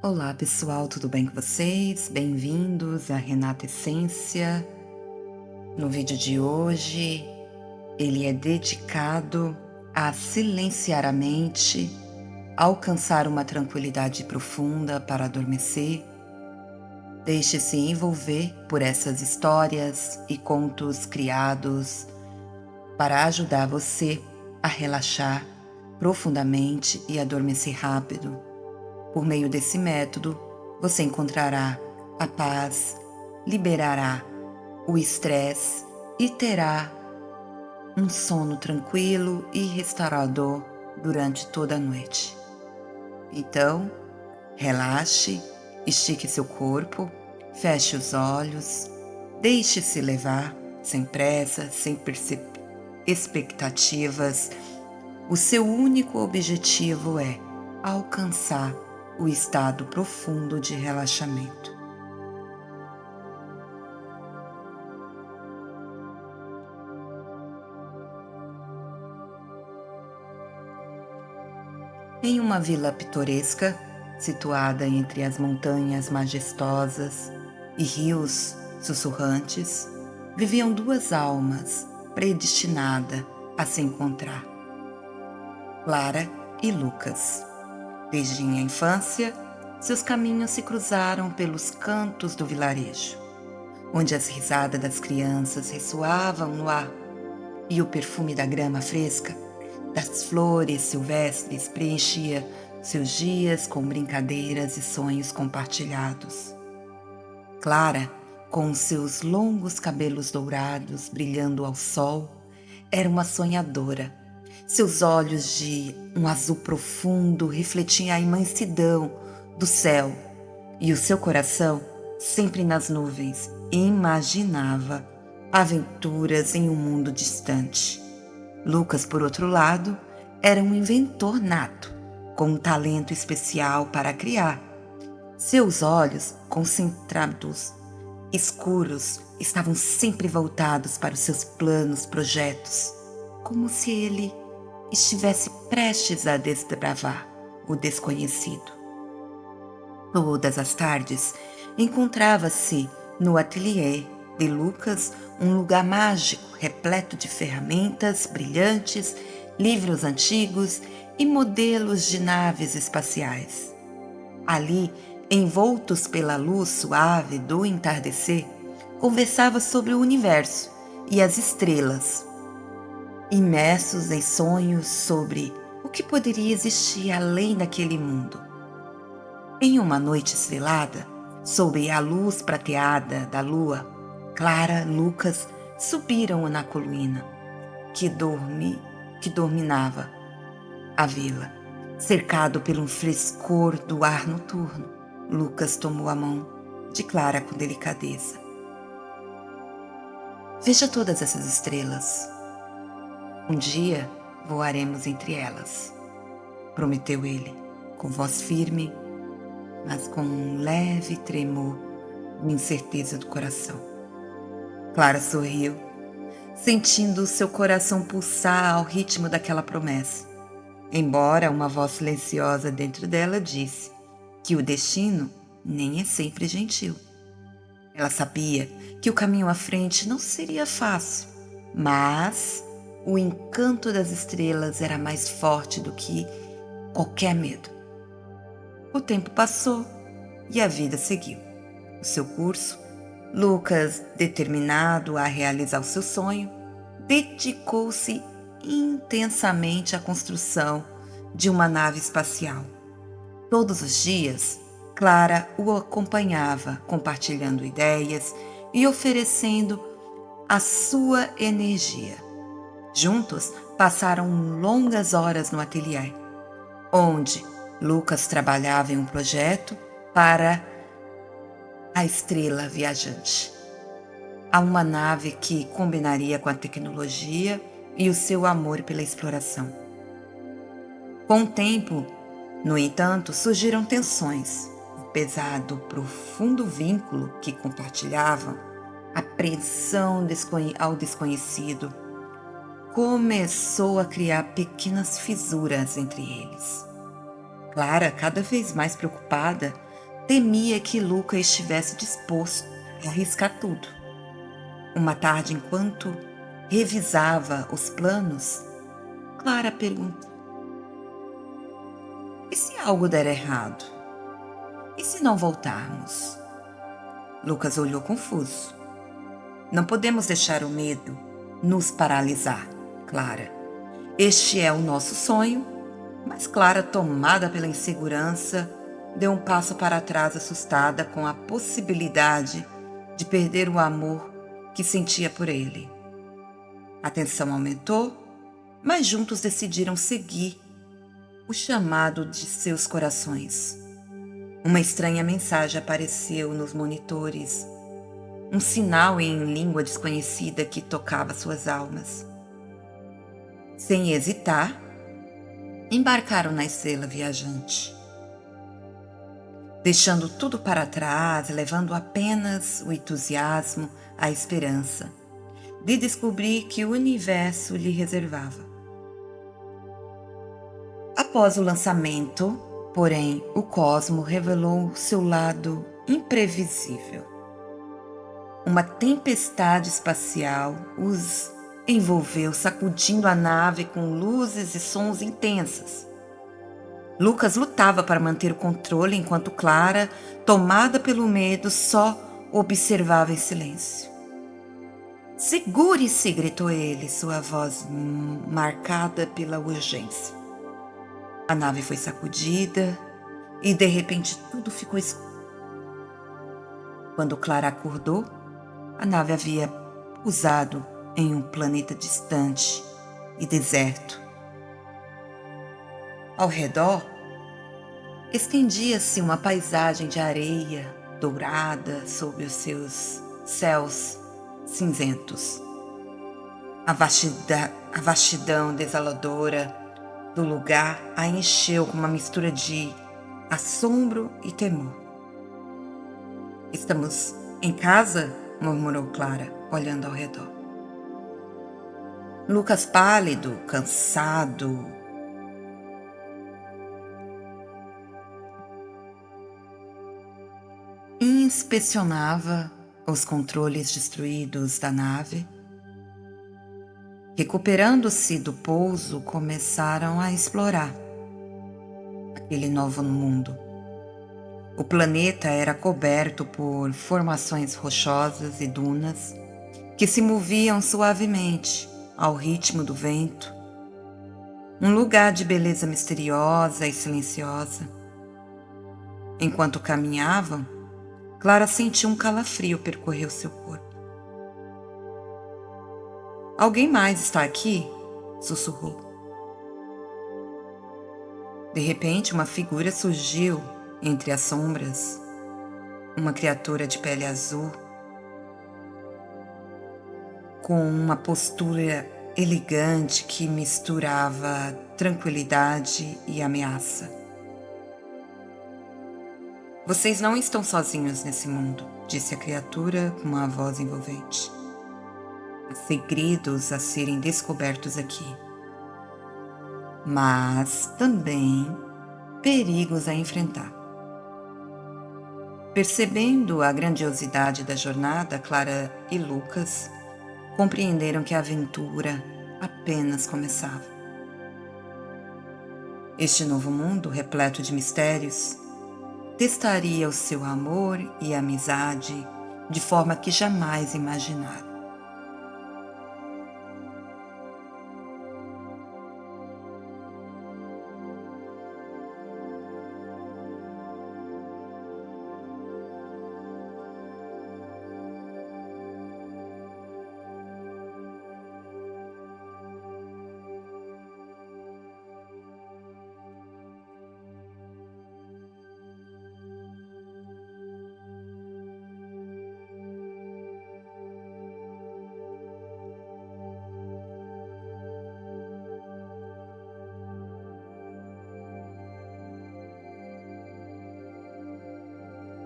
Olá pessoal, tudo bem com vocês? Bem-vindos à Renata Essência. No vídeo de hoje, ele é dedicado a silenciar a mente, alcançar uma tranquilidade profunda para adormecer. Deixe-se envolver por essas histórias e contos criados para ajudar você a relaxar profundamente e adormecer rápido. Por meio desse método, você encontrará a paz, liberará o estresse e terá um sono tranquilo e restaurador durante toda a noite. Então, relaxe, estique seu corpo, feche os olhos, deixe-se levar, sem pressa, sem expectativas. O seu único objetivo é alcançar o estado profundo de relaxamento. Em uma vila pitoresca, situada entre as montanhas majestosas e rios sussurrantes, viviam duas almas predestinadas a se encontrar: Clara e Lucas. Desde a infância, seus caminhos se cruzaram pelos cantos do vilarejo, onde as risadas das crianças ressoavam no ar e o perfume da grama fresca, das flores silvestres preenchia seus dias com brincadeiras e sonhos compartilhados. Clara, com seus longos cabelos dourados brilhando ao sol, era uma sonhadora. Seus olhos de um azul profundo refletiam a imensidão do céu e o seu coração, sempre nas nuvens, imaginava aventuras em um mundo distante. Lucas, por outro lado, era um inventor nato, com um talento especial para criar. Seus olhos, concentrados, escuros, estavam sempre voltados para os seus planos, projetos, como se ele estivesse prestes a desbravar o desconhecido. Todas as tardes, encontrava-se no ateliê de Lucas um lugar mágico, repleto de ferramentas brilhantes, livros antigos e modelos de naves espaciais. Ali, envoltos pela luz suave do entardecer, conversava sobre o universo e as estrelas, imersos em sonhos sobre o que poderia existir além daquele mundo. Em uma noite estrelada, sob a luz prateada da lua, Clara e Lucas subiram na colina que dominava a vila. Cercado pelo frescor do ar noturno, Lucas tomou a mão de Clara com delicadeza. Veja todas essas estrelas. Um dia voaremos entre elas, prometeu ele, com voz firme, mas com um leve tremor de incerteza do coração. Clara sorriu, sentindo seu coração pulsar ao ritmo daquela promessa, embora uma voz silenciosa dentro dela disse que o destino nem é sempre gentil. Ela sabia que o caminho à frente não seria fácil, mas o encanto das estrelas era mais forte do que qualquer medo. O tempo passou e a vida seguiu o seu curso. Lucas, determinado a realizar o seu sonho, dedicou-se intensamente à construção de uma nave espacial. Todos os dias, Clara o acompanhava, compartilhando ideias e oferecendo a sua energia. Juntos, passaram longas horas no ateliê, onde Lucas trabalhava em um projeto para a estrela viajante. A uma nave que combinaria com a tecnologia e o seu amor pela exploração. Com o tempo, no entanto, surgiram tensões. Apesar do profundo vínculo que compartilhavam, a apreensão ao desconhecido começou a criar pequenas fissuras entre eles. Clara, cada vez mais preocupada, temia que Luca estivesse disposto a arriscar tudo. Uma tarde, enquanto revisava os planos, Clara perguntou: "E se algo der errado? E se não voltarmos?" Lucas olhou confuso. "Não podemos deixar o medo nos paralisar, Clara. Este é o nosso sonho." Mas Clara, tomada pela insegurança, deu um passo para trás, assustada com a possibilidade de perder o amor que sentia por ele. A tensão aumentou, mas juntos decidiram seguir o chamado de seus corações. Uma estranha mensagem apareceu nos monitores, um sinal em língua desconhecida que tocava suas almas. Sem hesitar, embarcaram na estrela viajante, deixando tudo para trás, levando apenas o entusiasmo, a esperança de descobrir que o universo lhe reservava. Após o lançamento, porém, o cosmo revelou seu lado imprevisível. Uma tempestade espacial os envolveu, sacudindo a nave com luzes e sons intensos. Lucas lutava para manter o controle, enquanto Clara, tomada pelo medo, só observava em silêncio. "Segure-se!" gritou ele, sua voz marcada pela urgência. A nave foi sacudida e, de repente, tudo ficou escuro. Quando Clara acordou, a nave havia pousado em um planeta distante e deserto. Ao redor, estendia-se uma paisagem de areia dourada sob os seus céus cinzentos. A vastidão desoladora do lugar a encheu com uma mistura de assombro e temor. "Estamos em casa?" murmurou Clara, olhando ao redor. Lucas, pálido, cansado, inspecionava os controles destruídos da nave. Recuperando-se do pouso, começaram a explorar aquele novo mundo. O planeta era coberto por formações rochosas e dunas que se moviam suavemente ao ritmo do vento. Um lugar de beleza misteriosa e silenciosa. Enquanto caminhavam, Clara sentiu um calafrio percorrer o seu corpo. "Alguém mais está aqui?" sussurrou. De repente, uma figura surgiu entre as sombras. Uma criatura de pele azul, com uma postura elegante que misturava tranquilidade e ameaça. "Vocês não estão sozinhos nesse mundo", disse a criatura com uma voz envolvente. "Há segredos a serem descobertos aqui, mas também perigos a enfrentar." Percebendo a grandiosidade da jornada, Clara e Lucas compreenderam que a aventura apenas começava. Este novo mundo, repleto de mistérios, testaria o seu amor e amizade de forma que jamais imaginaram.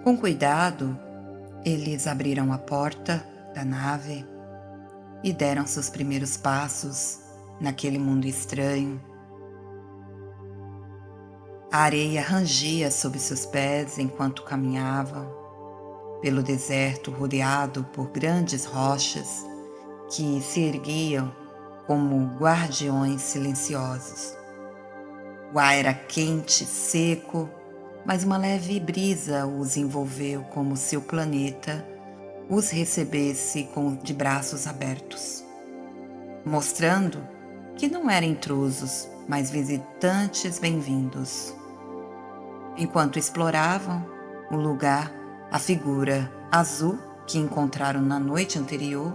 Com cuidado, eles abriram a porta da nave e deram seus primeiros passos naquele mundo estranho. A areia rangia sob seus pés enquanto caminhavam pelo deserto rodeado por grandes rochas que se erguiam como guardiões silenciosos. O ar era quente, seco, mas uma leve brisa os envolveu como se o planeta os recebesse de braços abertos, mostrando que não eram intrusos, mas visitantes bem-vindos. Enquanto exploravam o lugar, a figura azul que encontraram na noite anterior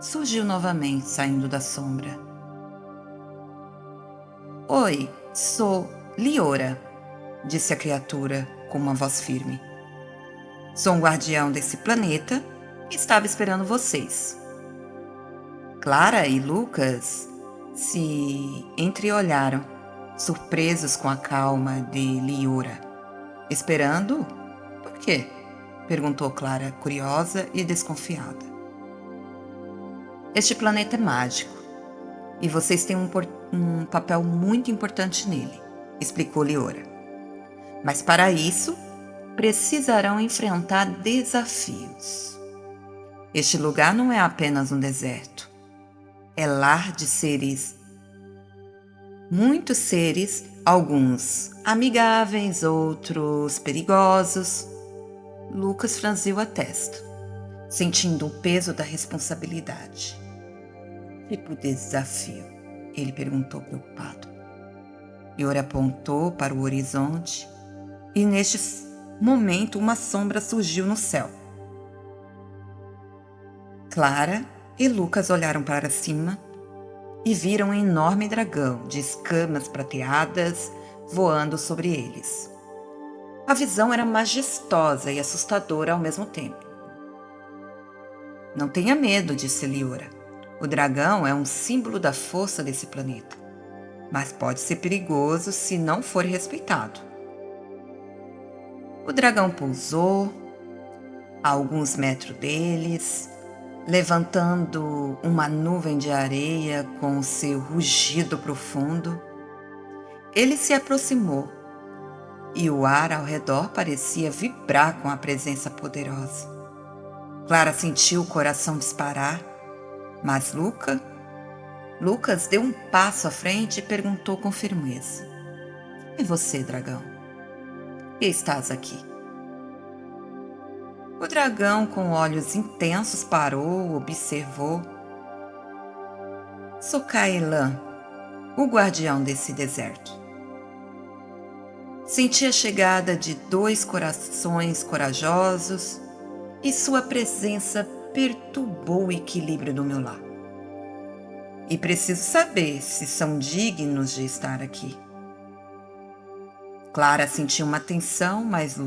surgiu novamente, saindo da sombra. Oi, sou Liora, disse a criatura com uma voz firme. Sou um guardião desse planeta e estava esperando vocês. Clara e Lucas se entreolharam, surpresos com a calma de Liora. Esperando? Por quê? Perguntou Clara, curiosa e desconfiada. Este planeta é mágico e vocês têm um papel muito importante nele, explicou Liora. Mas para isso, precisarão enfrentar desafios. Este lugar não é apenas um deserto. É lar de seres, muitos seres, alguns amigáveis, outros perigosos. Lucas franziu a testa, sentindo o peso da responsabilidade. Que tipo de desafio? Ele perguntou preocupado. Liora apontou para o horizonte e neste momento uma sombra surgiu no céu. Clara e Lucas olharam para cima e viram um enorme dragão de escamas prateadas voando sobre eles. A visão era majestosa e assustadora ao mesmo tempo. Não tenha medo, disse Liora. O dragão é um símbolo da força desse planeta, mas pode ser perigoso se não for respeitado. O dragão pousou a alguns metros deles, levantando uma nuvem de areia com seu rugido profundo. Ele se aproximou e o ar ao redor parecia vibrar com a presença poderosa. Clara sentiu o coração disparar, mas Lucas deu um passo à frente e perguntou com firmeza: E você, dragão? Por que estás aqui? O dragão, com olhos intensos, parou, observou. Sou Caelan, o guardião desse deserto. Senti a chegada de 2 corações corajosos e sua presença perturbou o equilíbrio do meu lar. E preciso saber se são dignos de estar aqui. Clara sentiu uma tensão, mas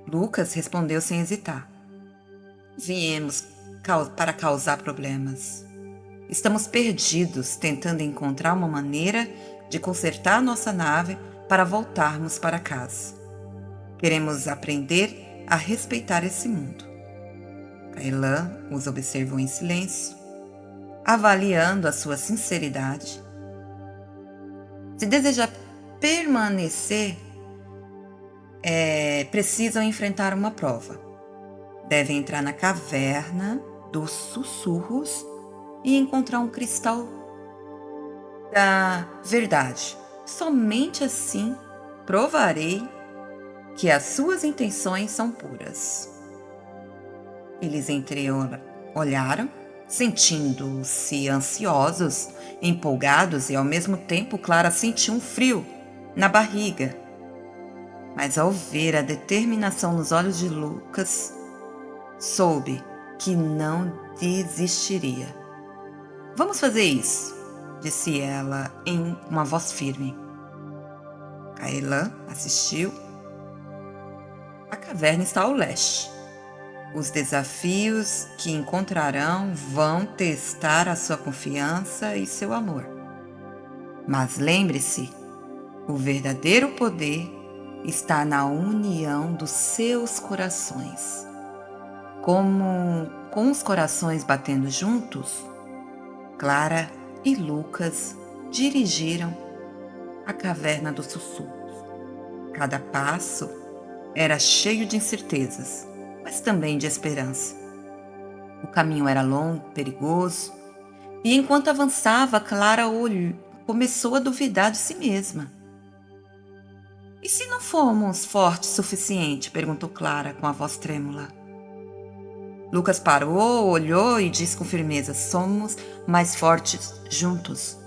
Lucas respondeu sem hesitar. Viemos para causar problemas. Estamos perdidos, tentando encontrar uma maneira de consertar nossa nave para voltarmos para casa. Queremos aprender a respeitar esse mundo. Caelan os observou em silêncio, avaliando a sua sinceridade. Se desejar permanecer, precisam enfrentar uma prova. Devem entrar na caverna dos sussurros e encontrar um cristal da verdade. Somente assim provarei que as suas intenções são puras. Eles olharam, sentindo-se ansiosos, empolgados e ao mesmo tempo Clara sentiu um frio na barriga. Mas ao ver a determinação nos olhos de Lucas, soube que não desistiria. Vamos fazer isso, disse ela em uma voz firme. Caelan assistiu. A caverna está ao leste. Os desafios que encontrarão vão testar a sua confiança e seu amor. Mas lembre-se, o verdadeiro poder está na união dos seus corações. Como com os corações batendo juntos, Clara e Lucas dirigiram a caverna dos sussurros. Cada passo era cheio de incertezas, mas também de esperança. O caminho era longo, perigoso, e enquanto avançava, começou a duvidar de si mesma. E se não formos fortes o suficiente? Perguntou Clara com a voz trêmula. Lucas parou, olhou e disse com firmeza: somos mais fortes juntos.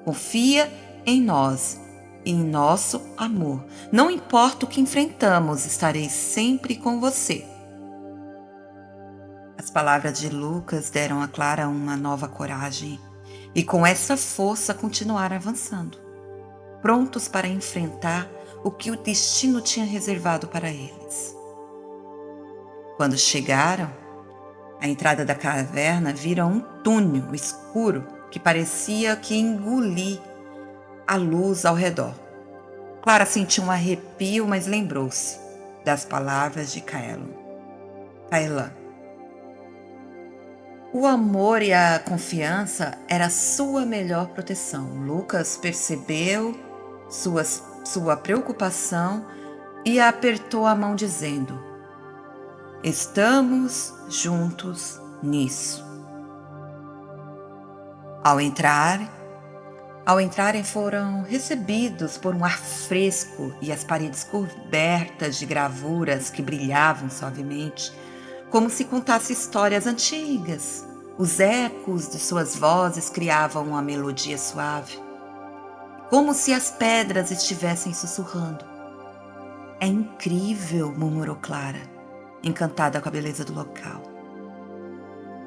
Confia em nós e em nosso amor. Não importa o que enfrentamos, estarei sempre com você. As palavras de Lucas deram a Clara uma nova coragem e com essa força continuaram avançando, prontos para enfrentar o que o destino tinha reservado para eles. Quando chegaram à entrada da caverna, viram um túnel escuro que parecia que engolia a luz ao redor. Clara sentiu um arrepio, mas lembrou-se das palavras de Caelan. O amor e a confiança era sua melhor proteção. Lucas percebeu sua preocupação e apertou a mão dizendo: estamos juntos nisso. Ao entrarem foram recebidos por um ar fresco e as paredes cobertas de gravuras que brilhavam suavemente, como se contasse histórias antigas. Os ecos de suas vozes criavam uma melodia suave, como se as pedras estivessem sussurrando. É incrível, murmurou Clara, encantada com a beleza do local.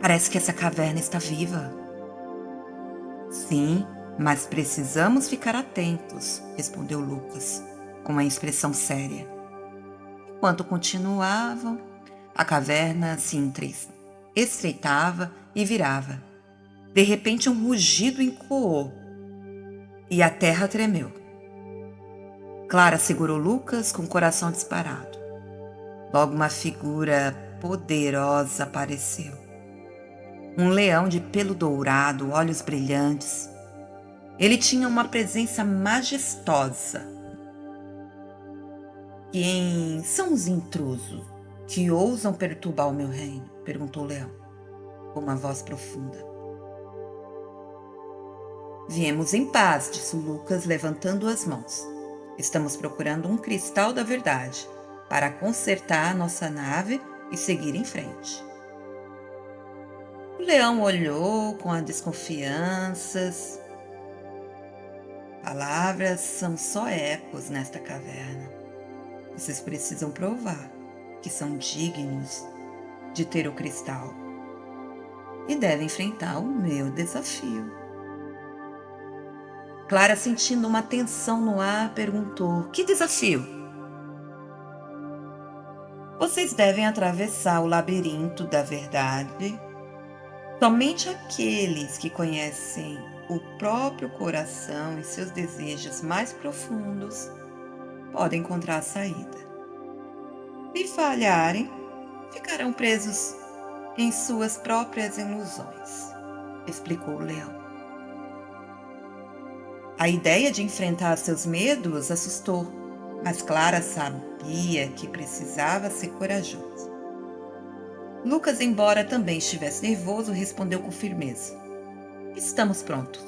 Parece que essa caverna está viva. Sim, mas precisamos ficar atentos, respondeu Lucas, com uma expressão séria. Enquanto continuavam, a caverna se estreitava e virava. De repente, um rugido ecoou e a terra tremeu. Clara segurou Lucas com o coração disparado. Logo, uma figura poderosa apareceu. Um leão de pelo dourado, olhos brilhantes. Ele tinha uma presença majestosa. Quem são os intrusos que ousam perturbar o meu reino? Perguntou o leão, com uma voz profunda. Viemos em paz, disse Lucas, levantando as mãos. Estamos procurando um cristal da verdade para consertar nossa nave e seguir em frente. O leão olhou com desconfianças. Palavras são só ecos nesta caverna. Vocês precisam provar que são dignos de ter o cristal e devem enfrentar o meu desafio. Clara, sentindo uma tensão no ar, perguntou: que desafio? Vocês devem atravessar o labirinto da verdade. Somente aqueles que conhecem o próprio coração e seus desejos mais profundos podem encontrar a saída. Se falharem, ficarão presos em suas próprias ilusões, explicou o leão. A ideia de enfrentar seus medos assustou, mas Clara sabia que precisava ser corajosa. Lucas, embora também estivesse nervoso, respondeu com firmeza: estamos prontos.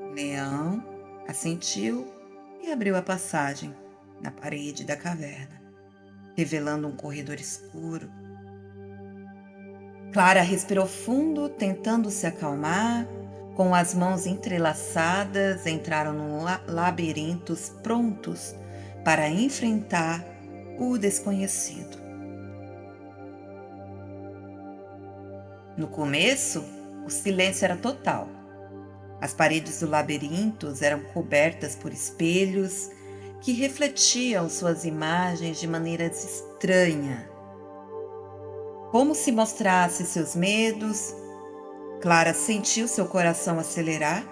O leão assentiu e abriu a passagem na parede da caverna, revelando um corredor escuro. Clara respirou fundo, tentando se acalmar. Com as mãos entrelaçadas, entraram no labirinto, prontos para enfrentar o desconhecido. No começo, o silêncio era total. As paredes do labirinto eram cobertas por espelhos que refletiam suas imagens de maneiras estranhas, como se mostrasse seus medos. Clara sentiu seu coração acelerar,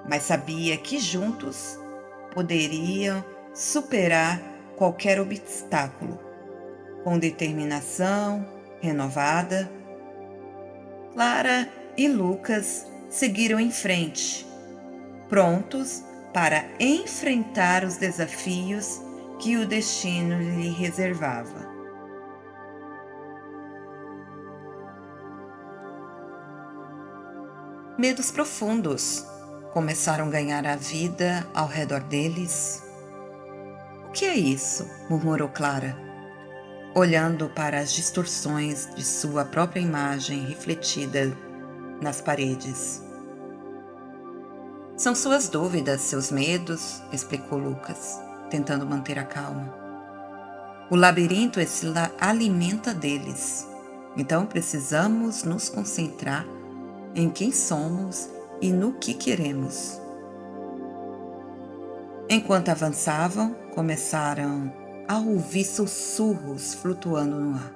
mas sabia que juntos poderiam superar qualquer obstáculo. Com determinação renovada, Clara e Lucas seguiram em frente, prontos para enfrentar os desafios que o destino lhe reservava. Medos profundos começaram a ganhar a vida ao redor deles. O que é isso? Murmurou Clara, olhando para as distorções de sua própria imagem refletida nas paredes. São suas dúvidas, seus medos, explicou Lucas, tentando manter a calma. O labirinto se alimenta deles, então precisamos nos concentrar em quem somos e no que queremos. Enquanto avançavam, começaram a ouvir sussurros flutuando no ar.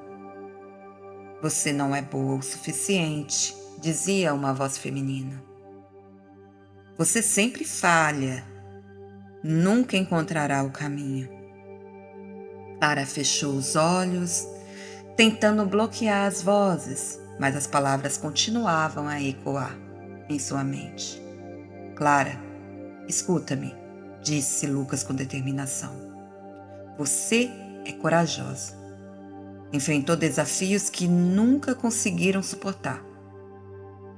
Você não é boa o suficiente, dizia uma voz feminina. Você sempre falha, nunca encontrará o caminho. Clara fechou os olhos, tentando bloquear as vozes, mas as palavras continuavam a ecoar em sua mente. Clara, escuta-me, disse Lucas com determinação. Você é corajosa. Enfrentou desafios que nunca conseguiram suportar.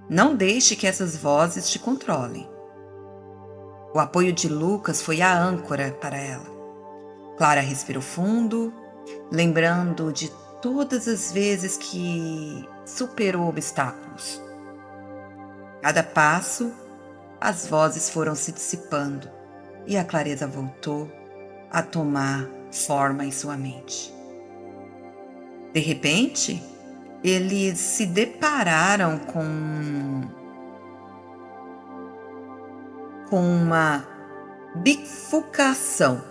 Não deixe que essas vozes te controlem. O apoio de Lucas foi a âncora para ela. Clara respirou fundo, lembrando de todas as vezes que superou obstáculos. Cada passo, as vozes foram se dissipando e a clareza voltou a tomar forma em sua mente. De repente, eles se depararam com uma bifurcação.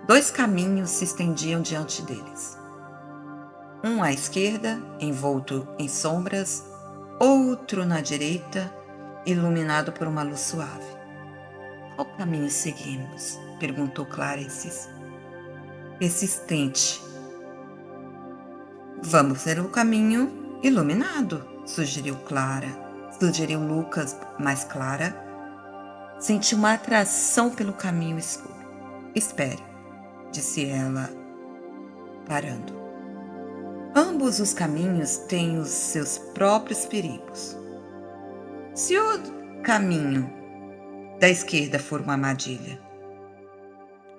2 caminhos se estendiam diante deles. Um à esquerda, envolto em sombras, outro na direita, iluminado por uma luz suave. Qual caminho seguimos? Perguntou Clara persistente. Vamos pelo caminho iluminado, sugeriu Lucas, mas Clara sentiu uma atração pelo caminho escuro. Espere, disse ela, parando. Ambos os caminhos têm os seus próprios perigos. Se o caminho da esquerda for uma armadilha,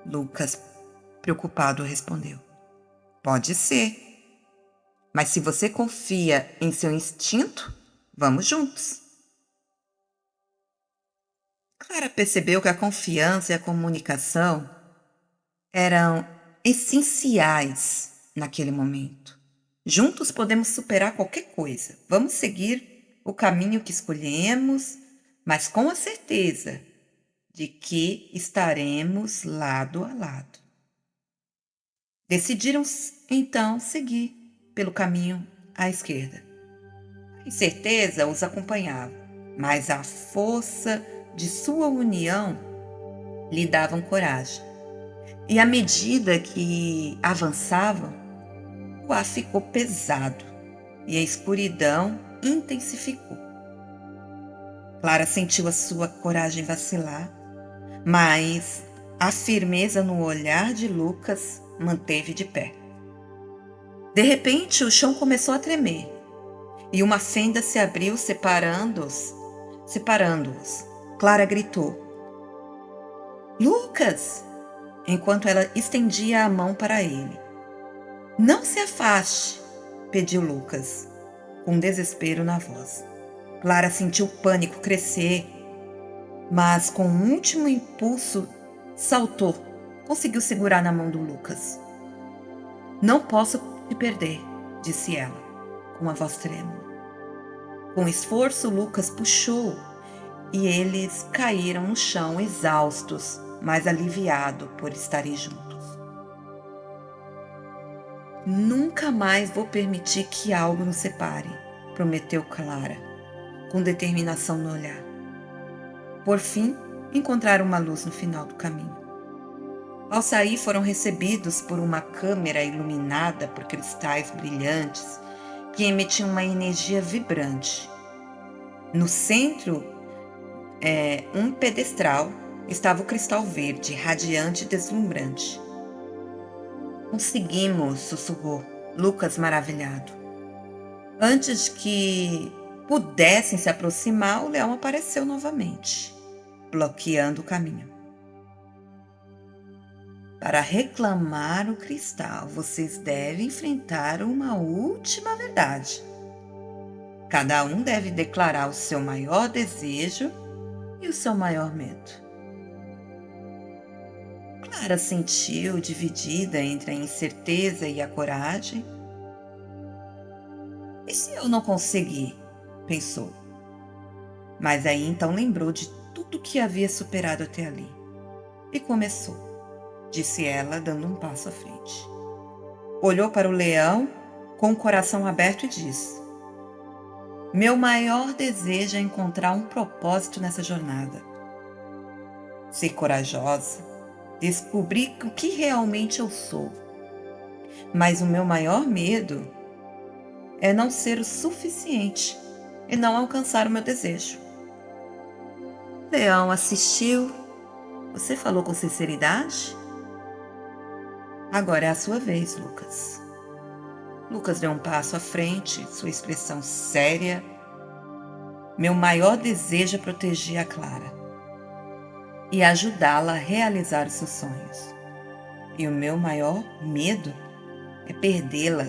Lucas, preocupado, respondeu. Pode ser. Mas se você confia em seu instinto, vamos juntos. Clara percebeu que a confiança e a comunicação eram essenciais naquele momento. Juntos podemos superar qualquer coisa. Vamos seguir o caminho que escolhemos, mas com a certeza de que estaremos lado a lado. Decidiram, então, seguir pelo caminho à esquerda. A incerteza os acompanhava, mas a força de sua união lhe davam coragem. E à medida que avançavam, o ar ficou pesado e a escuridão intensificou. Clara sentiu a sua coragem vacilar, mas a firmeza no olhar de Lucas manteve de pé. De repente, o chão começou a tremer e uma fenda se abriu separando-os. Clara gritou: Lucas! Enquanto ela estendia a mão para ele. Não se afaste, pediu Lucas, com desespero na voz. Clara sentiu o pânico crescer, mas com um último impulso saltou, conseguiu segurar na mão do Lucas. Não posso te perder, disse ela, com a voz trêmula. Com esforço, Lucas puxou e eles caíram no chão exaustos, mas aliviados por estarem juntos. Nunca mais vou permitir que algo nos separe, prometeu Clara, com determinação no olhar. Por fim, encontraram uma luz no final do caminho. Ao sair, foram recebidos por uma câmera iluminada por cristais brilhantes que emitiam uma energia vibrante. No centro, um pedestal, estava o cristal verde, radiante e deslumbrante. Conseguimos, sussurrou Lucas maravilhado. Antes que pudessem se aproximar, o leão apareceu novamente, bloqueando o caminho. Para reclamar o cristal, vocês devem enfrentar uma última verdade. Cada um deve declarar o seu maior desejo e o seu maior medo. Clara sentiu dividida entre a incerteza e a coragem. E se eu não conseguir? Pensou. Mas aí então lembrou de tudo que havia superado até ali. E começou, disse ela, dando um passo à frente. Olhou para o leão com o coração aberto e disse: meu maior desejo é encontrar um propósito nessa jornada. Ser corajosa, descobrir o que realmente eu sou. Mas o meu maior medo é não ser o suficiente e não alcançar o meu desejo. O leão assistiu. Você falou com sinceridade? Agora é a sua vez, Lucas. Lucas deu um passo à frente, sua expressão séria. Meu maior desejo é proteger a Clara e ajudá-la a realizar os seus sonhos. E o meu maior medo é perdê-la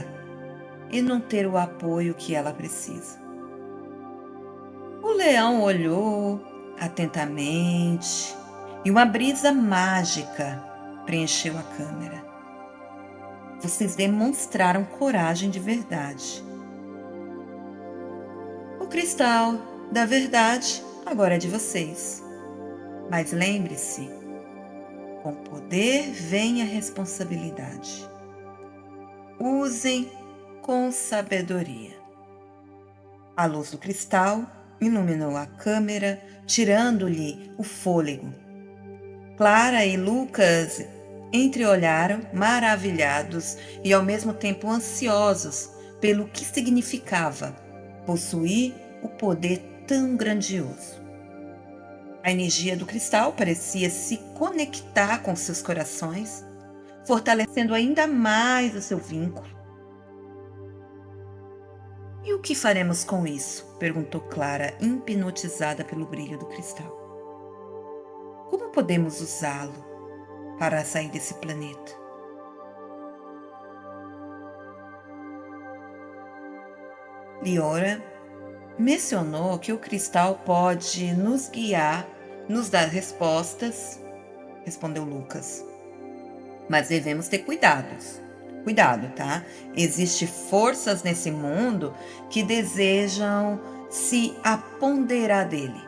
e não ter o apoio que ela precisa. O leão olhou atentamente e uma brisa mágica preencheu a câmera. Vocês demonstraram coragem de verdade. O cristal da verdade agora é de vocês. Mas lembre-se, com poder vem a responsabilidade. Usem com sabedoria. A luz do cristal iluminou a câmera, tirando-lhe o fôlego. Clara e Lucas entreolharam, maravilhados e ao mesmo tempo ansiosos pelo que significava possuir o poder tão grandioso. A energia do cristal parecia se conectar com seus corações, fortalecendo ainda mais o seu vínculo. E o que faremos com isso? Perguntou Clara, hipnotizada pelo brilho do cristal. Como podemos usá-lo para sair desse planeta? Liora mencionou que o cristal pode nos guiar, nos dar respostas, respondeu Lucas. Mas devemos ter cuidados. Cuidado, tá? Existem forças nesse mundo que desejam se apoderar dele.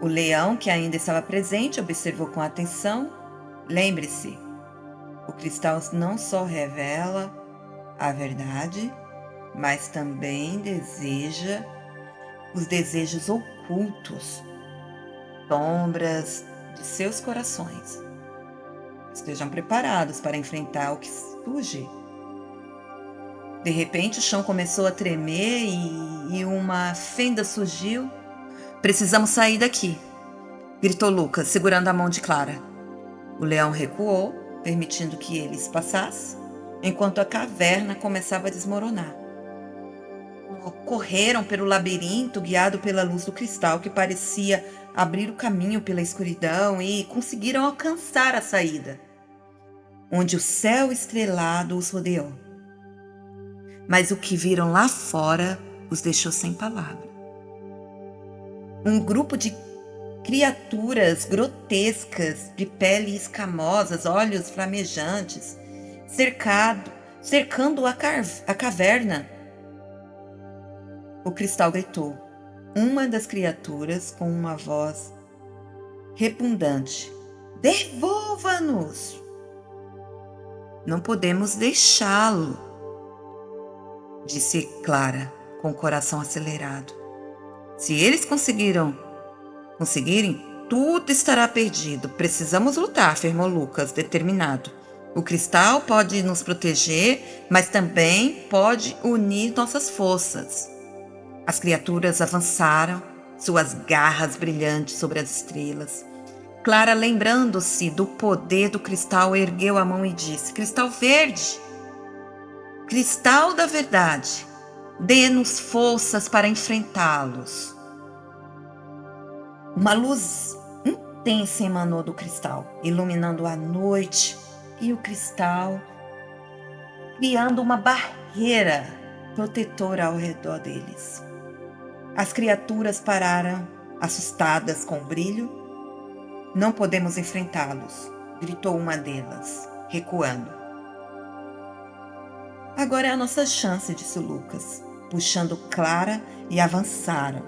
O leão, que ainda estava presente, observou com atenção. Lembre-se, o cristal não só revela a verdade, mas também deseja os desejos ocultos, sombras de seus corações. Estejam preparados para enfrentar o que surge. De repente, o chão começou a tremer e uma fenda surgiu. Precisamos sair daqui, gritou Lucas, segurando a mão de Clara. O leão recuou, permitindo que eles passassem, enquanto a caverna começava a desmoronar. Correram pelo labirinto, guiado pela luz do cristal, que parecia abrir o caminho pela escuridão, e conseguiram alcançar a saída, onde o céu estrelado os rodeou. Mas o que viram lá fora os deixou sem palavra. Um grupo de criaturas grotescas, de pele escamosa, olhos flamejantes, cercando a caverna. O cristal gritou. Uma das criaturas, com uma voz repugnante: devolva-nos! Não podemos deixá-lo, disse Clara, com o coração acelerado. Se eles conseguirem, tudo estará perdido. Precisamos lutar, afirmou Lucas, determinado. O cristal pode nos proteger, mas também pode unir nossas forças. As criaturas avançaram, suas garras brilhantes sobre as estrelas. Clara, lembrando-se do poder do cristal, ergueu a mão e disse: Cristal verde, cristal da verdade, dê-nos forças para enfrentá-los. Uma luz intensa emanou do cristal, iluminando a noite e o cristal, criando uma barreira protetora ao redor deles. As criaturas pararam, assustadas com o brilho. Não podemos enfrentá-los, gritou uma delas, recuando. Agora é a nossa chance, disse Lucas, puxando Clara, e avançaram.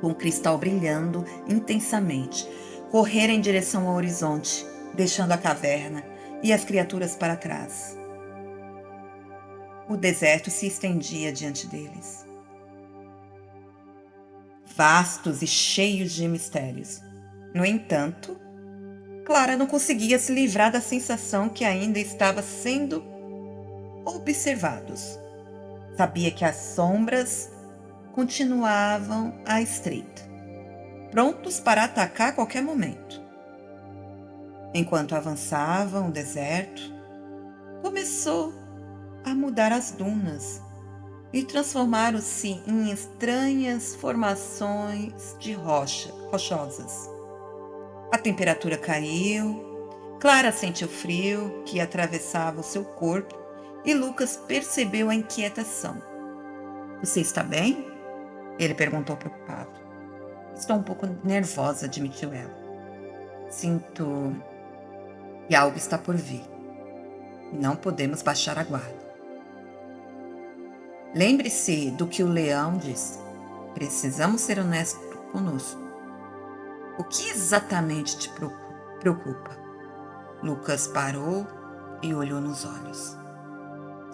Com o cristal brilhando intensamente, correram em direção ao horizonte, deixando a caverna e as criaturas para trás. O deserto se estendia diante deles, vastos e cheios de mistérios. No entanto, Clara não conseguia se livrar da sensação que ainda estava sendo observados. Sabia que as sombras continuavam à estreita, prontos para atacar a qualquer momento. Enquanto avançavam o deserto, começou a mudar as dunas e transformaram-se em estranhas formações de rochosas. A temperatura caiu, Clara sentiu frio que atravessava o seu corpo e Lucas percebeu a inquietação. Você está bem? Ele perguntou preocupado. Estou um pouco nervosa, admitiu ela. Sinto que algo está por vir. Não podemos baixar a guarda. Lembre-se do que o leão disse. Precisamos ser honestos conosco. O que exatamente te preocupa? Lucas parou e olhou nos olhos.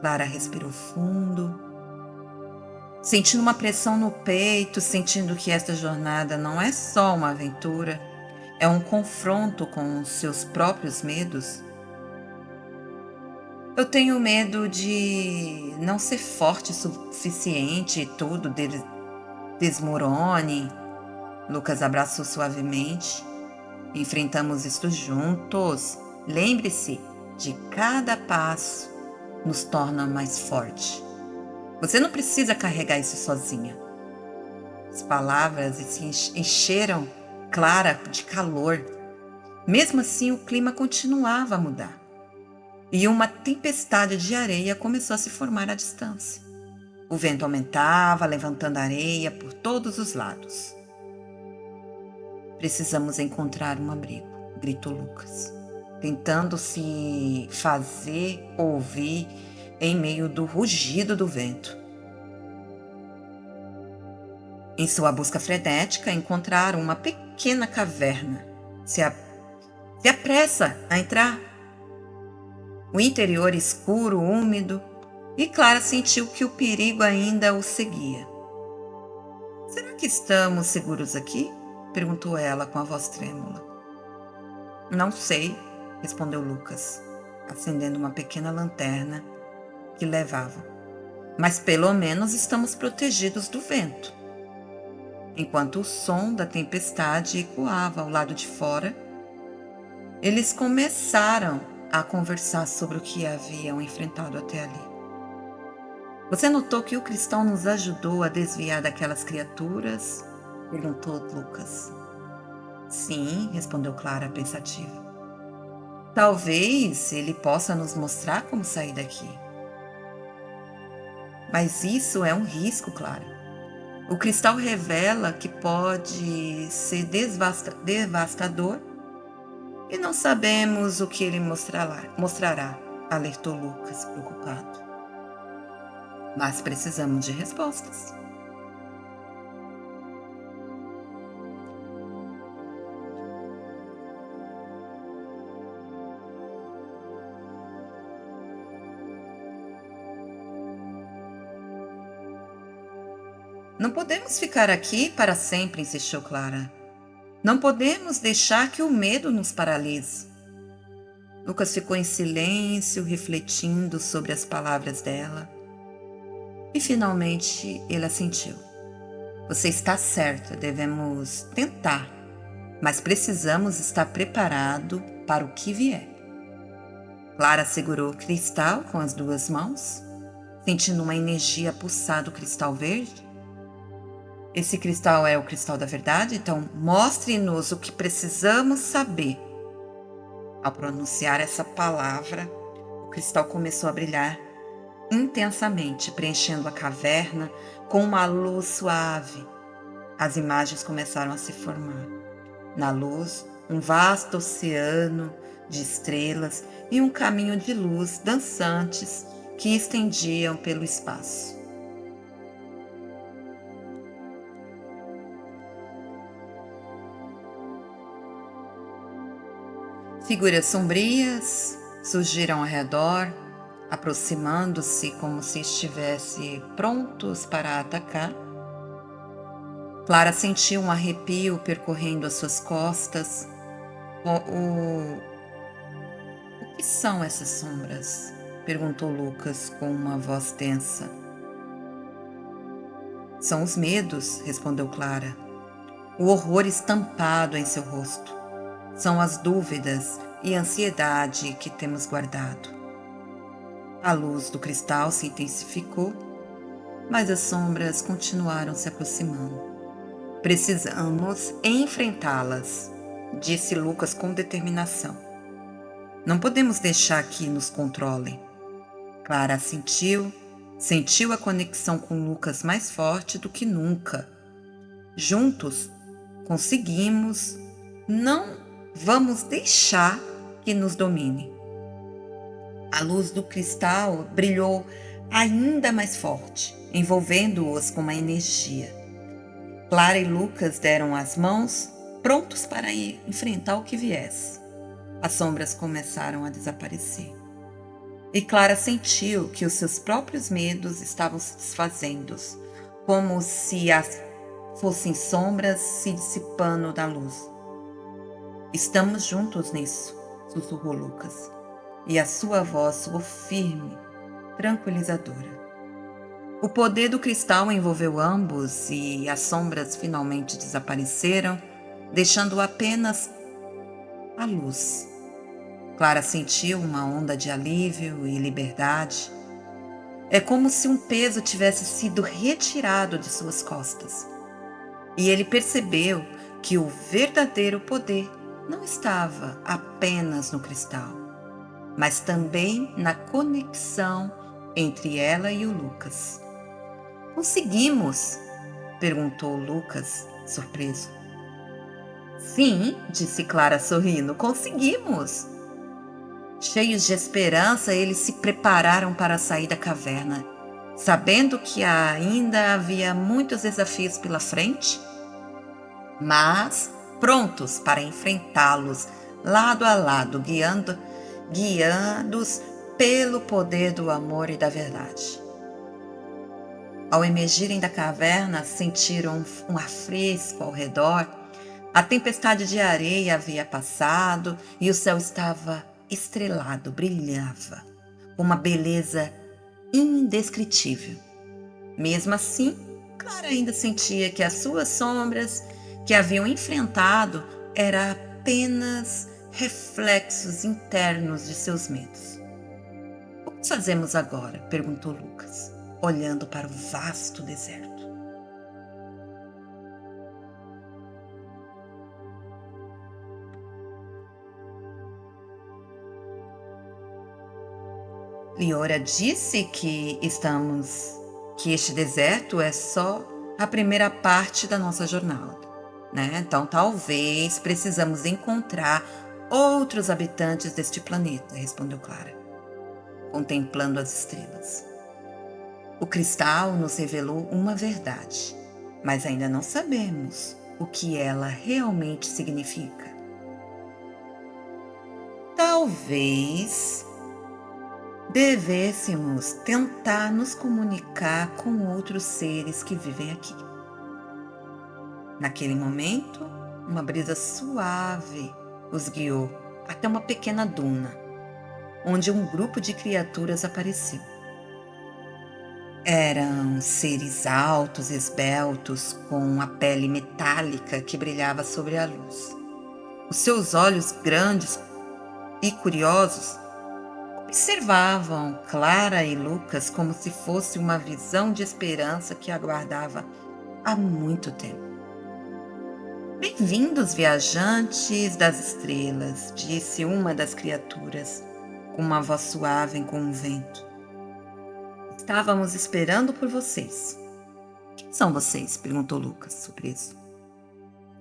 Clara respirou fundo, sentindo uma pressão no peito, sentindo que esta jornada não é só uma aventura, é um confronto com os seus próprios medos. Eu tenho medo de não ser forte o suficiente e tudo desmorone. Lucas abraçou suavemente. Enfrentamos isto juntos. Lembre-se de cada passo nos torna mais forte. Você não precisa carregar isso sozinha. As palavras se encheram Clara de calor. Mesmo assim, o clima continuava a mudar. E uma tempestade de areia começou a se formar à distância. O vento aumentava, levantando areia por todos os lados. Precisamos encontrar um abrigo, gritou Lucas, tentando se fazer ouvir em meio do rugido do vento. Em sua busca frenética, encontraram uma pequena caverna. Se apressa a entrar. O interior escuro, úmido, e Clara sentiu que o perigo ainda o seguia. Será que estamos seguros aqui? Perguntou ela com a voz trêmula. Não sei, respondeu Lucas, acendendo uma pequena lanterna que levava. Mas pelo menos estamos protegidos do vento. Enquanto o som da tempestade ecoava ao lado de fora, eles começaram a conversar sobre o que haviam enfrentado até ali. Você notou que o cristal nos ajudou a desviar daquelas criaturas? Perguntou Lucas. Sim, respondeu Clara, pensativa. Talvez ele possa nos mostrar como sair daqui. Mas isso é um risco, Clara. O cristal revela que pode ser devastador e não sabemos o que ele mostrará, alertou Lucas, preocupado. Mas precisamos de respostas. Não podemos ficar aqui para sempre, insistiu Clara. Não podemos deixar que o medo nos paralise. Lucas ficou em silêncio, refletindo sobre as palavras dela. E finalmente ele assentiu. Você está certa, devemos tentar. mas precisamos estar preparado para o que vier. Clara segurou o cristal com as duas mãos, sentindo uma energia pulsar do cristal verde. Esse cristal é o cristal da verdade, então mostre-nos o que precisamos saber. Ao pronunciar essa palavra, o cristal começou a brilhar intensamente, preenchendo a caverna com uma luz suave. As imagens começaram a se formar. Na luz, um vasto oceano de estrelas e um caminho de luz dançantes que estendiam pelo espaço. Figuras sombrias surgiram ao redor, aproximando-se como se estivessem prontos para atacar. Clara sentiu um arrepio percorrendo as suas costas. O que são essas sombras? Perguntou Lucas com uma voz tensa. São os medos, respondeu Clara. O horror estampado em seu rosto. São as dúvidas e a ansiedade que temos guardado. A luz do cristal se intensificou, mas as sombras continuaram se aproximando. Precisamos enfrentá-las, disse Lucas com determinação. Não podemos deixar que nos controlem. Clara sentiu a conexão com Lucas mais forte do que nunca. Juntos, conseguimos, não vamos deixar que nos domine. A luz do cristal brilhou ainda mais forte, envolvendo-os com uma energia. Clara e Lucas deram as mãos, prontos para ir enfrentar o que viesse. As sombras começaram a desaparecer. E Clara sentiu que os seus próprios medos estavam se desfazendo, como se fossem sombras se dissipando da luz. Estamos juntos nisso, sussurrou Lucas, e a sua voz soou firme, tranquilizadora. O poder do cristal envolveu ambos e as sombras finalmente desapareceram, deixando apenas a luz. Clara sentiu uma onda de alívio e liberdade. É como se um peso tivesse sido retirado de suas costas. E ele percebeu que o verdadeiro poder não estava apenas no cristal, mas também na conexão entre ela e o Lucas. Conseguimos? Perguntou Lucas, surpreso. Sim, disse Clara sorrindo, conseguimos. Cheios de esperança, eles se prepararam para sair da caverna, sabendo que ainda havia muitos desafios pela frente, mas prontos para enfrentá-los lado a lado, guiados pelo poder do amor e da verdade. Ao emergirem da caverna, sentiram um ar fresco ao redor. A tempestade de areia havia passado e o céu estava estrelado, brilhava, com uma beleza indescritível. Mesmo assim, Clara ainda sentia que as suas sombras que haviam enfrentado eram apenas reflexos internos de seus medos. O que fazemos agora? Perguntou Lucas, olhando para o vasto deserto. Liora disse que este deserto é só a primeira parte da nossa jornada, né? Então, talvez precisamos encontrar outros habitantes deste planeta, respondeu Clara, contemplando as estrelas. O cristal nos revelou uma verdade, mas ainda não sabemos o que ela realmente significa. Talvez devêssemos tentar nos comunicar com outros seres que vivem aqui. Naquele momento, uma brisa suave os guiou até uma pequena duna, onde um grupo de criaturas apareceu. Eram seres altos, esbeltos, com a pele metálica que brilhava sobre a luz. Os seus olhos grandes e curiosos observavam Clara e Lucas como se fosse uma visão de esperança que aguardava há muito tempo. Bem-vindos, viajantes das estrelas, disse uma das criaturas, com uma voz suave como o vento. Estávamos esperando por vocês. Quem são vocês? Perguntou Lucas, surpreso.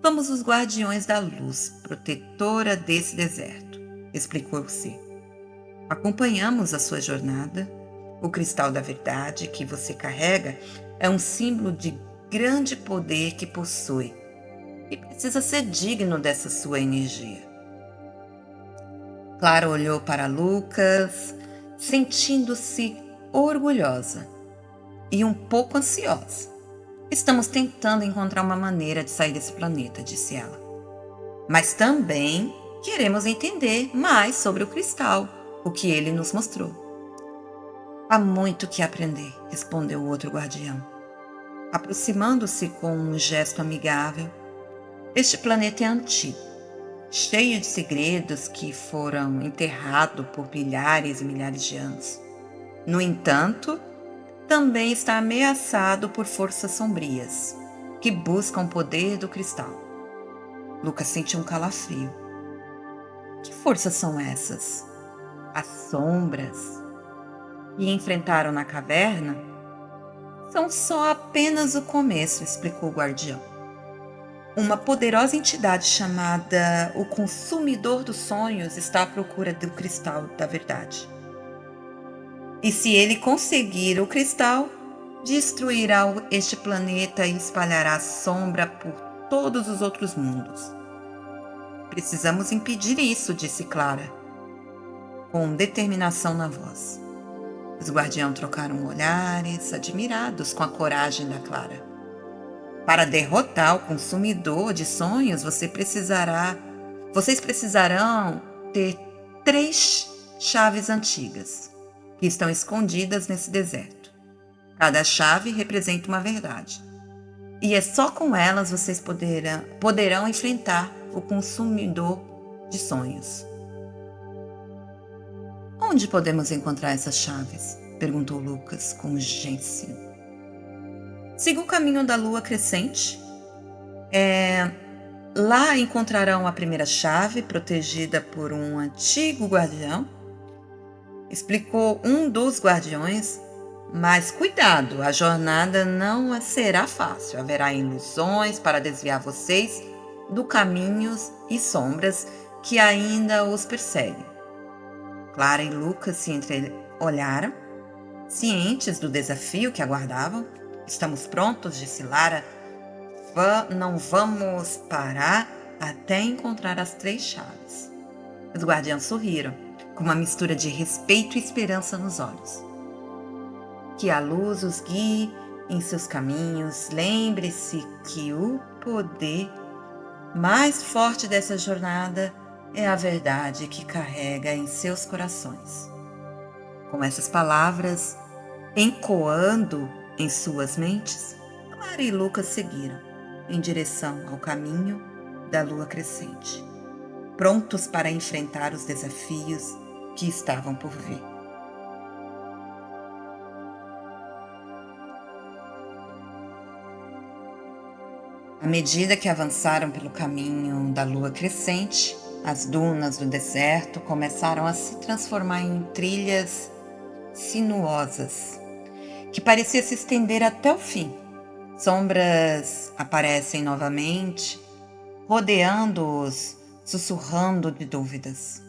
Somos os guardiões da luz, protetora desse deserto, explicou o ser. Acompanhamos a sua jornada. O cristal da verdade que você carrega é um símbolo de grande poder que possui e precisa ser digno dessa sua energia. Clara olhou para Lucas, sentindo-se orgulhosa e um pouco ansiosa. Estamos tentando encontrar uma maneira de sair desse planeta, disse ela. Mas também queremos entender mais sobre o cristal, o que ele nos mostrou. Há muito que aprender, respondeu o outro guardião, aproximando-se com um gesto amigável. Este planeta é antigo, cheio de segredos que foram enterrados por milhares e milhares de anos. No entanto, também está ameaçado por forças sombrias, que buscam o poder do cristal. Lucas sentiu um calafrio. Que forças são essas? As sombras que enfrentaram na caverna são só apenas o começo, explicou o guardião. Uma poderosa entidade chamada o Consumidor dos Sonhos está à procura do cristal da verdade. E se ele conseguir o cristal, destruirá este planeta e espalhará a sombra por todos os outros mundos. Precisamos impedir isso, disse Clara, com determinação na voz. Os guardiãos trocaram olhares, admirados com a coragem da Clara. Para derrotar o consumidor de sonhos, vocês precisarão ter 3 chaves antigas, que estão escondidas nesse deserto. Cada chave representa uma verdade. E é só com elas vocês poderão enfrentar o consumidor de sonhos. Onde podemos encontrar essas chaves? Perguntou Lucas com urgência. Siga o caminho da lua crescente. Lá encontrarão a primeira chave, protegida por um antigo guardião, explicou um dos guardiões. Mas cuidado, a jornada não será fácil. Haverá ilusões para desviar vocês do caminhos e sombras que ainda os perseguem. Clara e Lucas se olharam, cientes do desafio que aguardavam. Estamos prontos, disse Lara. Não vamos parar até encontrar as 3 chaves. Os guardiãos sorriram, com uma mistura de respeito e esperança nos olhos. Que a luz os guie em seus caminhos. Lembre-se que o poder mais forte dessa jornada é a verdade que carrega em seus corações. Com essas palavras ecoando em suas mentes, Clara e Lucas seguiram em direção ao caminho da lua crescente, prontos para enfrentar os desafios que estavam por vir. À medida que avançaram pelo caminho da lua crescente, as dunas do deserto começaram a se transformar em trilhas sinuosas, que pareciam se estender até o fim. Sombras aparecem novamente, rodeando-os, sussurrando de dúvidas.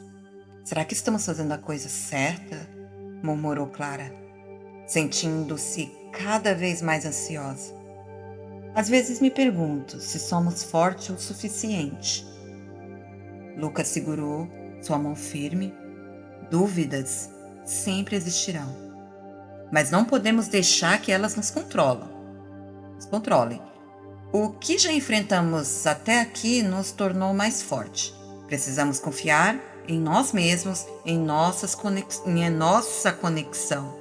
Será que estamos fazendo a coisa certa? Murmurou Clara, sentindo-se cada vez mais ansiosa. Às vezes me pergunto se somos fortes o suficiente. Lucas segurou sua mão firme. Dúvidas sempre existirão, mas não podemos deixar que elas nos controlem. O que já enfrentamos até aqui nos tornou mais forte. Precisamos confiar em nós mesmos, em nossa conexão.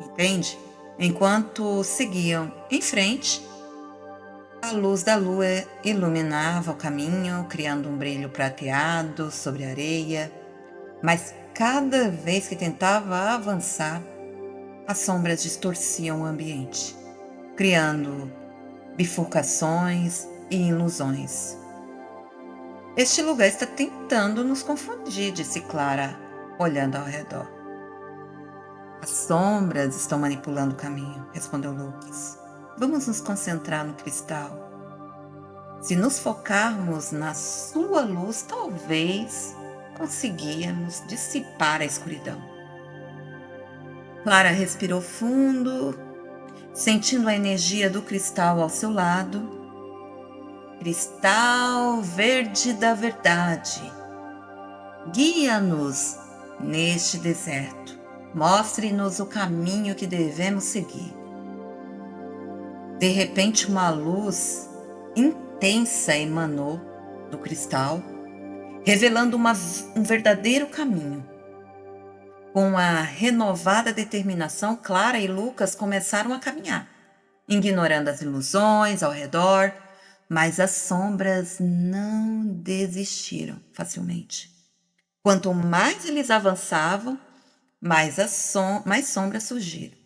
Entende? Enquanto seguiam em frente, A luz da lua iluminava o caminho, criando um brilho prateado sobre a areia, mas cada vez que tentava avançar, as sombras distorciam o ambiente, criando bifurcações e ilusões. Este lugar está tentando nos confundir, disse Clara, olhando ao redor. As sombras estão manipulando o caminho, respondeu Lucas. Vamos nos concentrar no cristal. Se nos focarmos na sua luz, talvez conseguíamos dissipar a escuridão. Clara respirou fundo, sentindo a energia do cristal ao seu lado. Cristal verde da verdade, guia-nos neste deserto. Mostre-nos o caminho que devemos seguir. De repente, uma luz intensa emanou do cristal, revelando um verdadeiro caminho. Com a renovada determinação, Clara e Lucas começaram a caminhar, ignorando as ilusões ao redor, mas as sombras não desistiram facilmente. Quanto mais eles avançavam, mais sombras surgiram,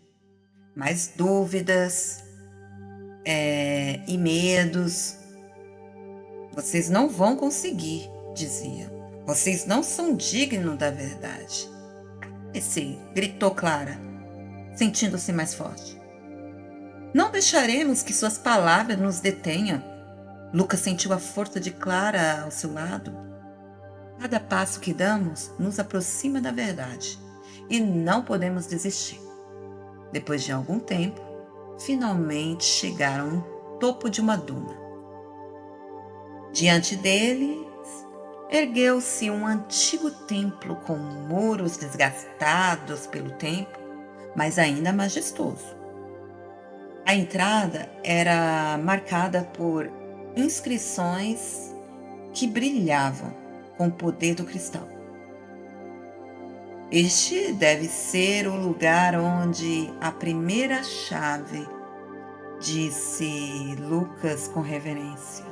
mais dúvidas e medos. Vocês não vão conseguir, dizia. Vocês não são dignos da verdade. Gritou Clara, sentindo-se mais forte. Não deixaremos que suas palavras nos detenham. Lucas sentiu a força de Clara ao seu lado. Cada passo que damos nos aproxima da verdade e não podemos desistir. Depois de algum tempo, finalmente chegaram no topo de uma duna. Diante deles, ergueu-se um antigo templo com muros desgastados pelo tempo, mas ainda majestoso. A entrada era marcada por inscrições que brilhavam com o poder do cristal. Este deve ser o lugar onde a primeira chave, disse Lucas com reverência.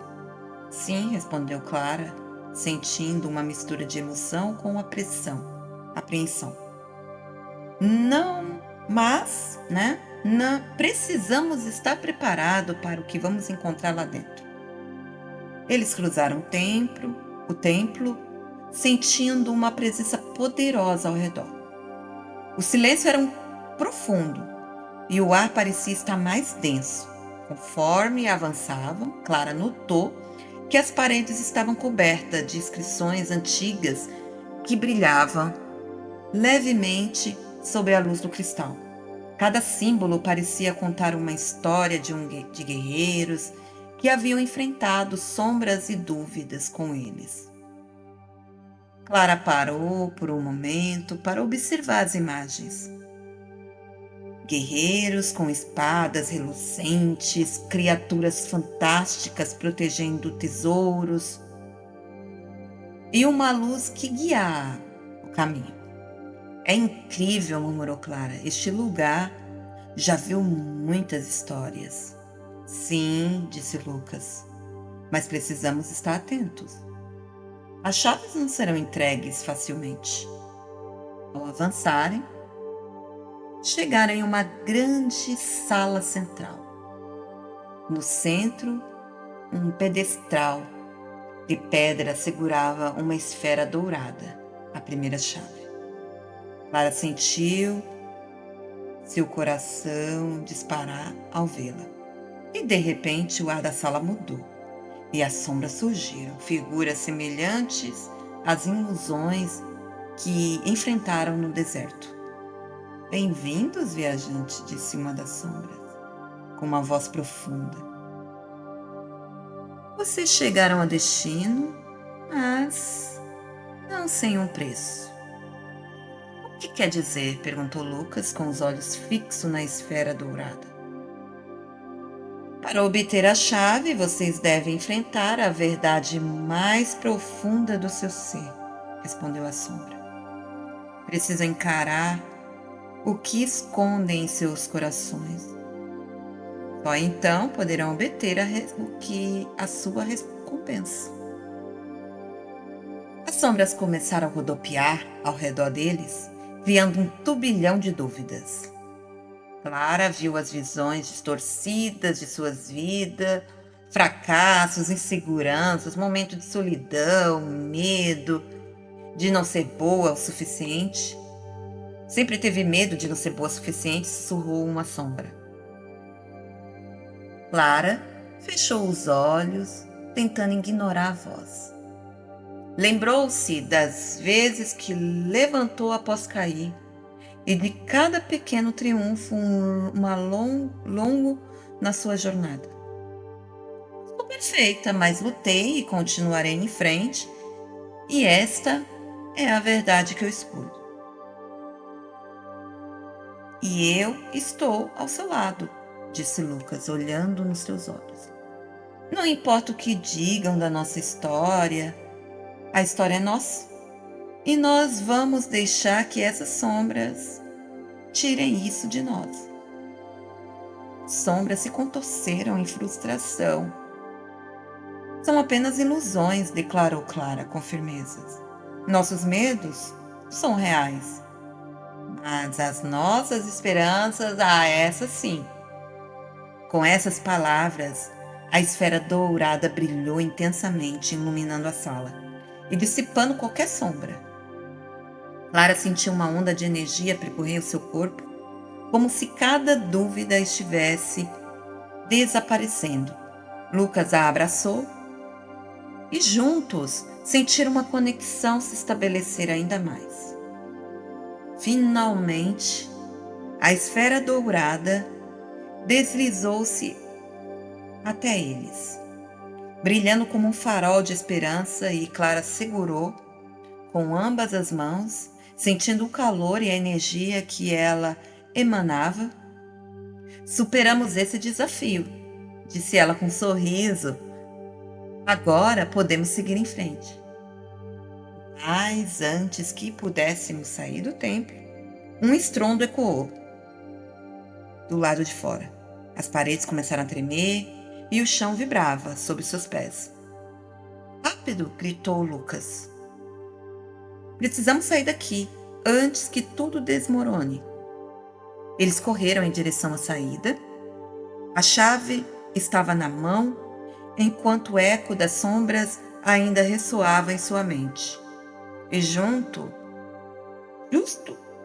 Sim, respondeu Clara, sentindo uma mistura de emoção com apreensão. Não, mas, não precisamos estar preparados para o que vamos encontrar lá dentro. Eles cruzaram o templo, sentindo uma presença poderosa ao redor. O silêncio era profundo e o ar parecia estar mais denso. Conforme avançavam, Clara notou que as paredes estavam cobertas de inscrições antigas que brilhavam levemente sob a luz do cristal. Cada símbolo parecia contar uma história de guerreiros que haviam enfrentado sombras e dúvidas com eles. Clara parou por um momento para observar as imagens. Guerreiros com espadas reluzentes, criaturas fantásticas protegendo tesouros e uma luz que guiava o caminho. É incrível, murmurou Clara. Este lugar já viu muitas histórias. Sim, disse Lucas, mas precisamos estar atentos. As chaves não serão entregues facilmente. Ao avançarem, chegaram em uma grande sala central. No centro, um pedestal de pedra segurava uma esfera dourada, a primeira chave. Clara sentiu seu coração disparar ao vê-la. E de repente o ar da sala mudou e as sombras surgiram, figuras semelhantes às ilusões que enfrentaram no deserto. Bem-vindos, viajantes, disse uma das sombras, com uma voz profunda. Vocês chegaram a destino, mas não sem um preço. O que quer dizer? Perguntou Lucas, com os olhos fixos na esfera dourada. Para obter a chave, vocês devem enfrentar a verdade mais profunda do seu ser, respondeu a sombra. Precisam encarar o que escondem em seus corações. Só então poderão obter a sua recompensa. As sombras começaram a rodopiar ao redor deles, criando um turbilhão de dúvidas. Clara viu as visões distorcidas de suas vidas, fracassos, inseguranças, momentos de solidão, medo de não ser boa o suficiente. Sempre teve medo de não ser boa o suficiente, sussurrou uma sombra. Clara fechou os olhos, tentando ignorar a voz. Lembrou-se das vezes que levantou após cair e de cada pequeno triunfo longo na sua jornada. Sou perfeita, mas lutei e continuarei em frente, e esta é a verdade que eu escolho. E eu estou ao seu lado, disse Lucas, olhando nos seus olhos. Não importa o que digam da nossa história, a história é nossa. E nós vamos deixar que essas sombras tirem isso de nós. Sombras se contorceram em frustração. São apenas ilusões, declarou Clara com firmeza. Nossos medos são reais, mas as nossas esperanças, essas sim. Com essas palavras, a esfera dourada brilhou intensamente, iluminando a sala e dissipando qualquer sombra. Clara sentiu uma onda de energia percorrer o seu corpo, como se cada dúvida estivesse desaparecendo. Lucas a abraçou e juntos sentiram uma conexão se estabelecer ainda mais. Finalmente, a esfera dourada deslizou-se até eles, brilhando como um farol de esperança, e Clara segurou com ambas as mãos, sentindo o calor e a energia que ela emanava. Superamos esse desafio, disse ela com um sorriso. Agora podemos seguir em frente. Mas antes que pudéssemos sair do templo, um estrondo ecoou do lado de fora. As paredes começaram a tremer e o chão vibrava sob seus pés. Rápido! Gritou Lucas. Precisamos sair daqui, antes que tudo desmorone. Eles correram em direção à saída. A chave estava na mão, enquanto o eco das sombras ainda ressoava em sua mente. E justo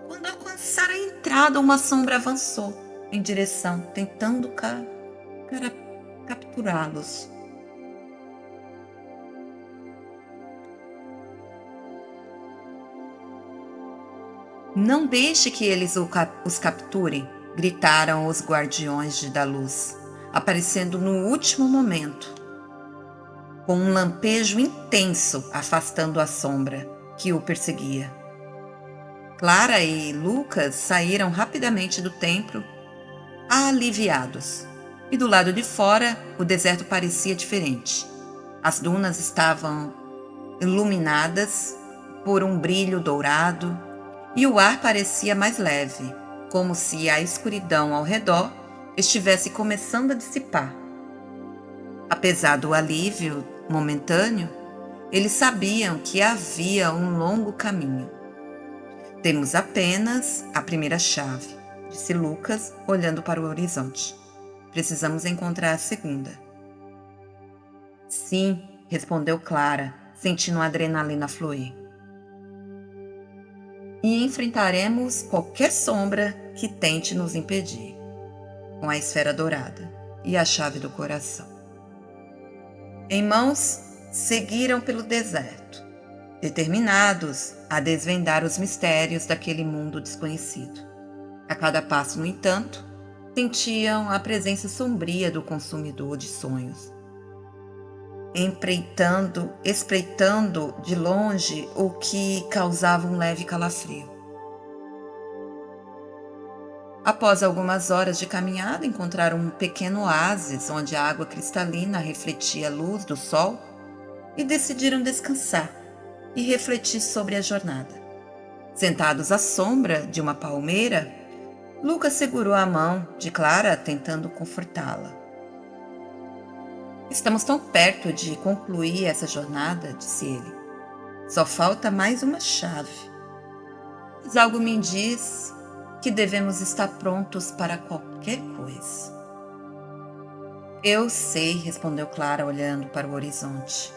quando alcançaram a entrada, uma sombra avançou em direção, tentando capturá-los. Não deixe que eles os capturem, gritaram os guardiões da luz, aparecendo no último momento, com um lampejo intenso afastando a sombra que o perseguia. Clara e Lucas saíram rapidamente do templo, aliviados, e do lado de fora o deserto parecia diferente. As dunas estavam iluminadas por um brilho dourado e o ar parecia mais leve, como se a escuridão ao redor estivesse começando a dissipar. Apesar do alívio momentâneo, eles sabiam que havia um longo caminho. Temos apenas a primeira chave, disse Lucas, olhando para o horizonte. Precisamos encontrar a segunda. Sim, respondeu Clara, sentindo a adrenalina fluir. E enfrentaremos qualquer sombra que tente nos impedir, com a esfera dourada e a chave do coração. Em mãos, seguiram pelo deserto, determinados a desvendar os mistérios daquele mundo desconhecido. A cada passo, no entanto, sentiam a presença sombria do consumidor de sonhos, espreitando de longe o que causava um leve calafrio. Após algumas horas de caminhada, encontraram um pequeno oásis onde a água cristalina refletia a luz do sol e decidiram descansar e refletir sobre a jornada. Sentados à sombra de uma palmeira, Lucas segurou a mão de Clara, tentando confortá-la. Estamos tão perto de concluir essa jornada, disse ele. Só falta mais uma chave. Mas algo me diz que devemos estar prontos para qualquer coisa. Eu sei, respondeu Clara, olhando para o horizonte.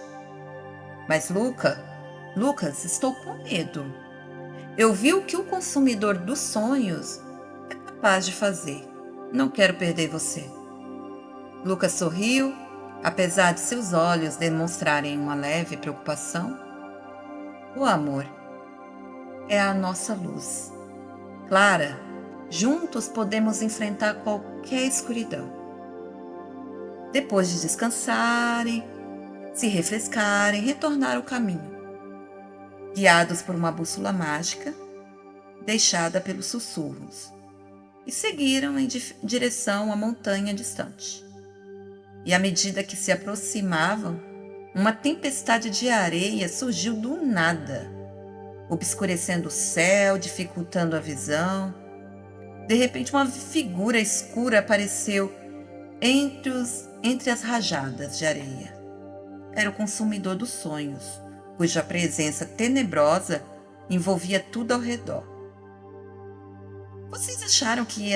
Mas Lucas, estou com medo. Eu vi o que o consumidor dos sonhos é capaz de fazer. Não quero perder você. Lucas sorriu, apesar de seus olhos demonstrarem uma leve preocupação. O amor é a nossa luz. Clara, juntos podemos enfrentar qualquer escuridão. Depois de descansarem, se refrescarem, retornaram ao caminho, guiados por uma bússola mágica deixada pelos sussurros, e seguiram em direção à montanha distante. E à medida que se aproximavam, uma tempestade de areia surgiu do nada, obscurecendo o céu, dificultando a visão. De repente, uma figura escura apareceu entre as rajadas de areia. Era o consumidor dos sonhos, cuja presença tenebrosa envolvia tudo ao redor. Vocês acharam que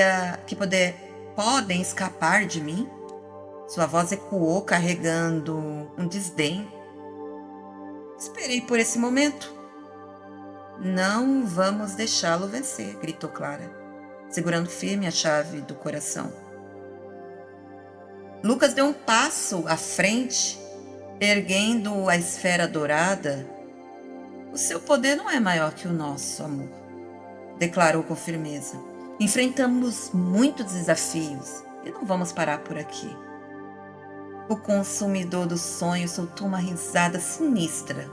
podem escapar de mim? Sua voz ecoou, carregando um desdém. Esperei por esse momento. Não vamos deixá-lo vencer, gritou Clara, segurando firme a chave do coração. Lucas deu um passo à frente, erguendo a esfera dourada. O seu poder não é maior que o nosso, amor, declarou com firmeza. Enfrentamos muitos desafios e não vamos parar por aqui. O consumidor dos sonhos soltou uma risada sinistra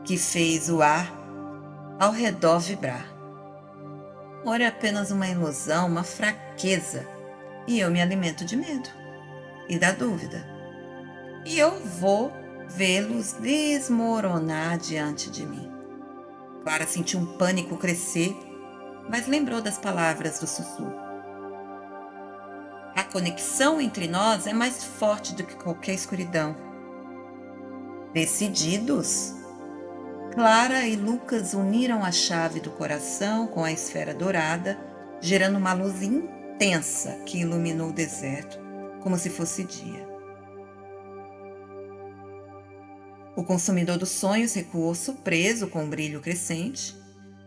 que fez o ar ao redor vibrar. Amor é apenas uma ilusão, uma fraqueza, e eu me alimento de medo e da dúvida. E eu vou vê-los desmoronar diante de mim. Clara sentiu um pânico crescer, mas lembrou das palavras do sussurro. A conexão entre nós é mais forte do que qualquer escuridão. Decididos, Clara e Lucas uniram a chave do coração com a esfera dourada, gerando uma luz intensa que iluminou o deserto, como se fosse dia. O consumidor dos sonhos recuou surpreso com o brilho crescente.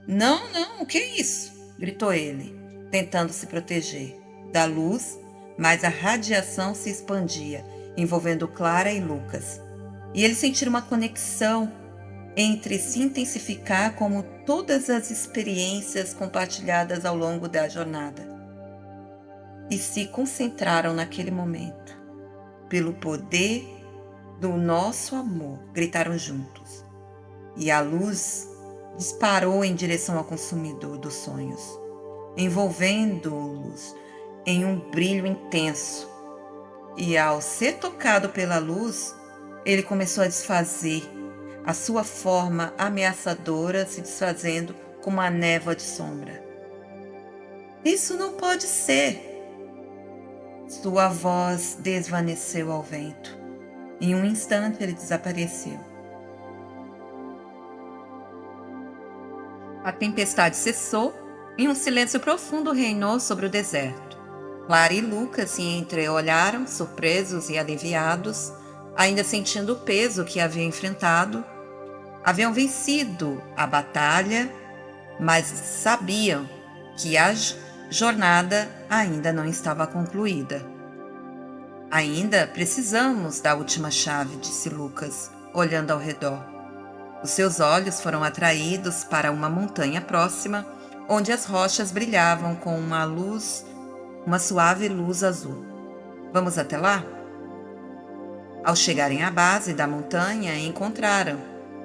Não, o que é isso? Gritou ele, tentando se proteger da luz, mas a radiação se expandia, envolvendo Clara e Lucas. E eles sentiram uma conexão entre se intensificar como todas as experiências compartilhadas ao longo da jornada. E se concentraram naquele momento. Pelo poder do nosso amor, gritaram juntos. E a luz disparou em direção ao consumidor dos sonhos, envolvendo-los em um brilho intenso. E ao ser tocado pela luz, ele começou a desfazer, a sua forma ameaçadora se desfazendo como uma névoa de sombra. Isso não pode ser! Sua voz desvaneceu ao vento. Em um instante ele desapareceu. A tempestade cessou e um silêncio profundo reinou sobre o deserto. Clara e Lucas se entreolharam, surpresos e aliviados, ainda sentindo o peso que haviam enfrentado. Haviam vencido a batalha, mas sabiam que a jornada ainda não estava concluída. Ainda precisamos da última chave, disse Lucas, olhando ao redor. Os seus olhos foram atraídos para uma montanha próxima, onde as rochas brilhavam com uma suave luz azul. Vamos até lá? Ao chegarem à base da montanha, encontraram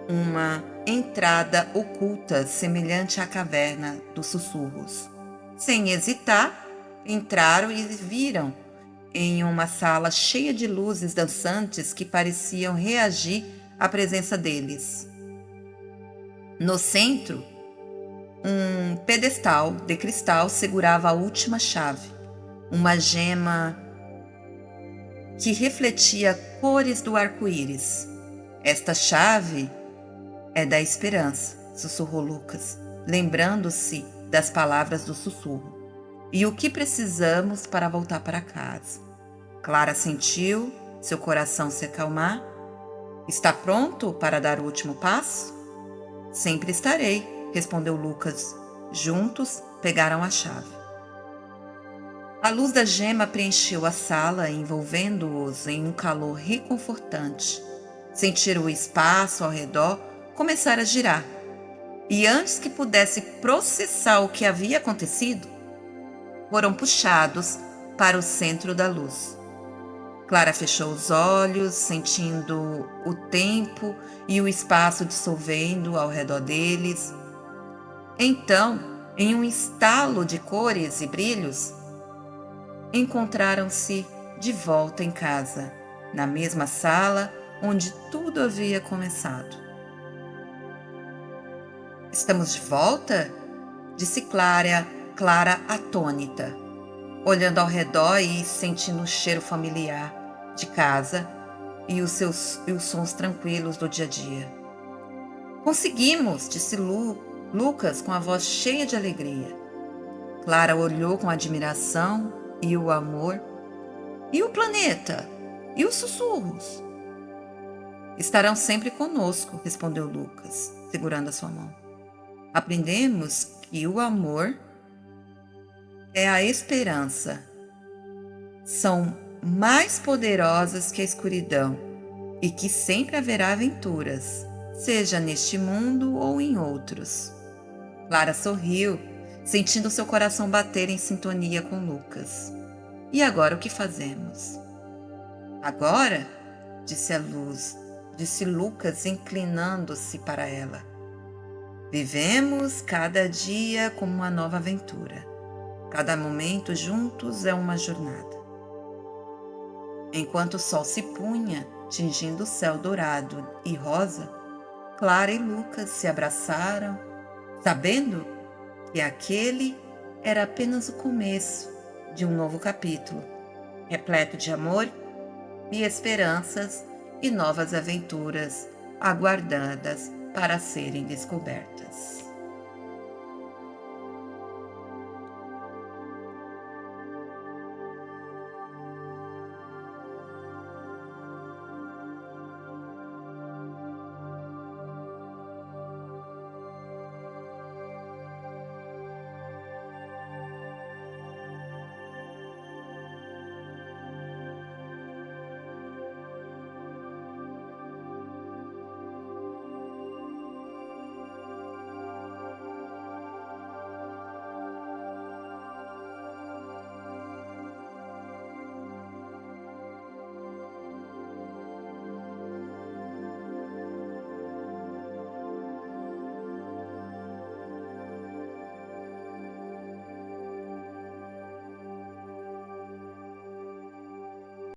uma entrada oculta semelhante à caverna dos sussurros. Sem hesitar, entraram e viram em uma sala cheia de luzes dançantes que pareciam reagir à presença deles. No centro, Um pedestal de cristal segurava a última chave, uma gema que refletia cores do arco-íris. Esta chave é da esperança, sussurrou Lucas, lembrando-se das palavras do sussurro. E o que precisamos para voltar para casa? Clara sentiu seu coração se acalmar. Está pronto para dar o último passo? Sempre estarei, respondeu Lucas. Juntos pegaram a chave. A luz da gema preencheu a sala, envolvendo-os em um calor reconfortante. Sentiram o espaço ao redor começar a girar. E antes que pudesse processar o que havia acontecido, foram puxados para o centro da luz. Clara fechou os olhos, sentindo o tempo e o espaço dissolvendo ao redor deles. Então, em um estalo de cores e brilhos, encontraram-se de volta em casa, na mesma sala onde tudo havia começado. Estamos de volta? Disse Clara atônita, olhando ao redor e sentindo o cheiro familiar de casa e os sons tranquilos do dia a dia. Conseguimos, disse Lucas com a voz cheia de alegria. Clara olhou com admiração e o amor. E o planeta? E os sussurros? Estarão sempre conosco, respondeu Lucas, segurando a sua mão. Aprendemos que o amor é a esperança. São mais poderosas que a escuridão e que sempre haverá aventuras, seja neste mundo ou em outros. Clara sorriu, sentindo seu coração bater em sintonia com Lucas. E agora o que fazemos? Agora, disse Lucas, inclinando-se para ela. Vivemos cada dia como uma nova aventura. Cada momento juntos é uma jornada. Enquanto o sol se punha, tingindo o céu dourado e rosa, Clara e Lucas se abraçaram, sabendo que aquele era apenas o começo de um novo capítulo, repleto de amor e esperanças e novas aventuras aguardadas para serem descobertas.